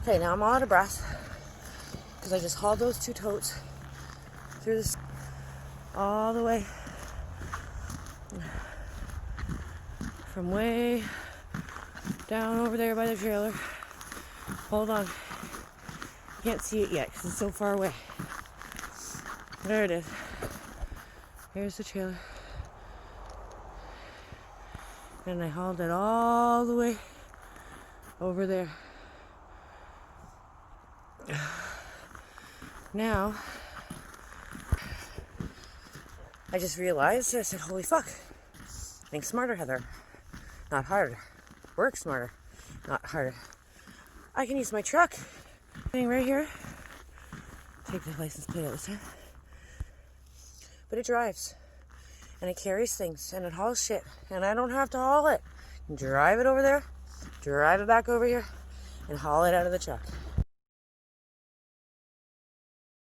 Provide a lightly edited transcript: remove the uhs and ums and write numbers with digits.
Okay, now I'm all out of breath because I just hauled those 2 totes through this all the way from way down over there by the trailer. Hold on. Can't see it yet because it's so far away. There it is. Here's the trailer. And I hauled it all the way over there. Now, I just realized, I said, holy fuck. Think smarter, Heather. Not harder. Work smarter, not harder. I can use my truck. Sitting right here. Take the license plate out this time. But it drives. And it carries things. And it hauls shit. And I don't have to haul it. I can drive it over there. Drive it back over here. And haul it out of the truck.